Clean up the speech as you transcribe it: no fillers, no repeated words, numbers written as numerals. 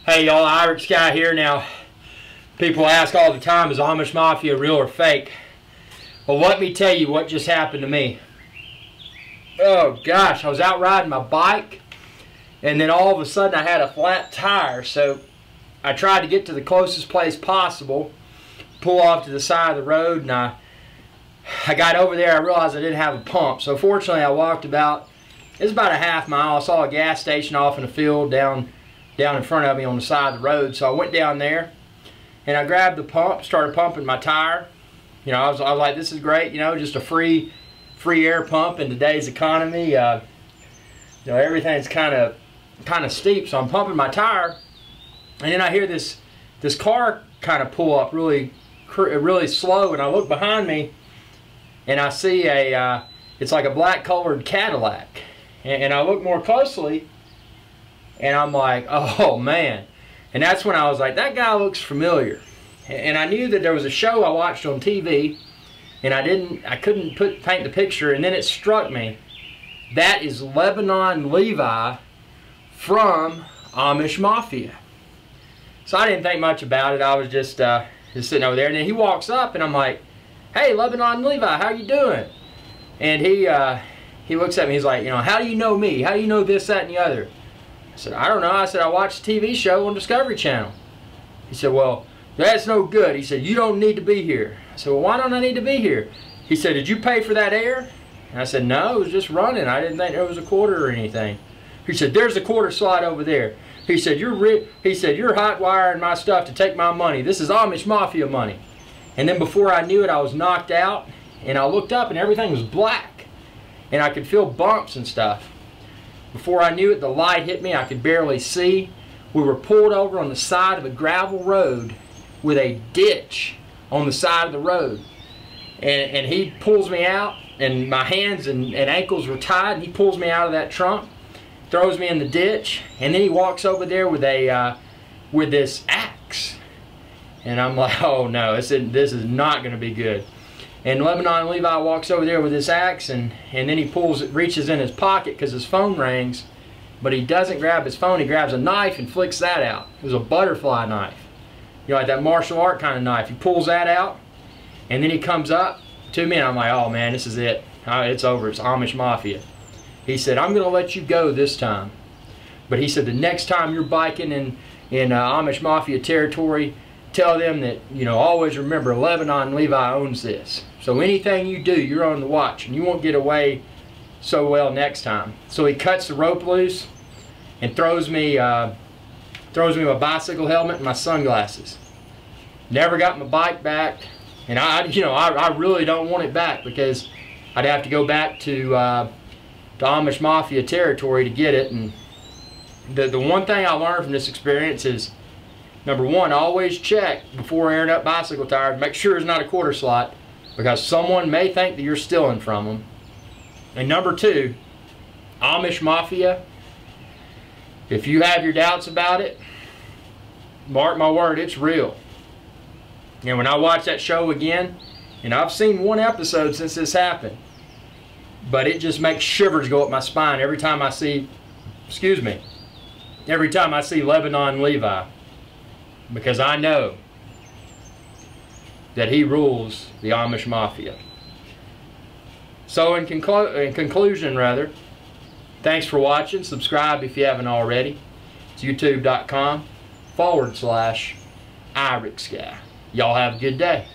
Hey y'all, Irish guy here. Now, people ask all the time, is Amish Mafia real or fake? Well, let me tell you what just happened to me. Oh gosh, I was out riding my bike, and then all of a sudden I had a flat tire. So I tried to get to the closest place possible, pull off to the side of the road, and I got over there. I realized I didn't have a pump. So fortunately I walked about, it was about a half mile. I saw a gas station off in the field down in front of me on the side of the road. So I went down there and I grabbed the pump, started pumping my tire. You know, I was like, this is great, you know, just a free air pump in today's economy. You know, everything's kind of steep, so I'm pumping my tire, and then I hear this car kind of pull up really slow, and I look behind me and I see it's like a black colored Cadillac, and I look more closely and I'm like, oh man. And that's when I was like, that guy looks familiar. And I knew that there was a show I watched on TV, and I couldn't paint the picture, and then it struck me. That is Lebanon Levi from Amish Mafia. So I didn't think much about it. I was just sitting over there, and then he walks up, and I'm like, hey, Lebanon Levi, how you doing? And he looks at me, he's like, you know, how do you know me? How do you know this, that, and the other? I said, I don't know. I said, I watched a TV show on Discovery Channel. He said, well, that's no good. He said, you don't need to be here. I said, well, why don't I need to be here? He said, did you pay for that air? And I said, no, it was just running. I didn't think there was a quarter or anything. He said, there's a quarter slot over there. He said, you're hot wiring my stuff to take my money. This is Amish Mafia money. And then before I knew it, I was knocked out, and I looked up and everything was black, and I could feel bumps and stuff. Before I knew it, the light hit me. I could barely see. We were pulled over on the side of a gravel road with a ditch on the side of the road. And he pulls me out, and my hands and ankles were tied, and he pulls me out of that trunk, throws me in the ditch, and then he walks over there with this axe. And I'm like, oh no, this is not going to be good. And Lebanon Levi walks over there with this axe, and then he reaches in his pocket because his phone rings, but he doesn't grab his phone. He grabs a knife and flicks that out. It was a butterfly knife, you know, like that martial art kind of knife. He pulls that out, and then he comes up to me, and I'm like, oh man, this is it. It's over. It's Amish Mafia. He said, I'm going to let you go this time, but he said the next time you're biking in Amish Mafia territory, tell them that, you know, always remember Lebanon Levi owns this. So anything you do, you're on the watch, and you won't get away so well next time. So he cuts the rope loose and throws me my bicycle helmet and my sunglasses. Never got my bike back, and I really don't want it back, because I'd have to go back to Amish Mafia territory to get it. And the one thing I learned from this experience is, number one, always check before airing up bicycle tires. Make sure it's not a quarter slot, because someone may think that you're stealing from them. And number two, Amish Mafia, if you have your doubts about it, mark my word, it's real. And when I watch that show again, and I've seen one episode since this happened, but it just makes shivers go up my spine every time I see, Lebanon Levi, because I know that he rules the Amish Mafia. So in conclusion, thanks for watching. Subscribe if you haven't already. It's youtube.com/IrixGuy. Y'all have a good day.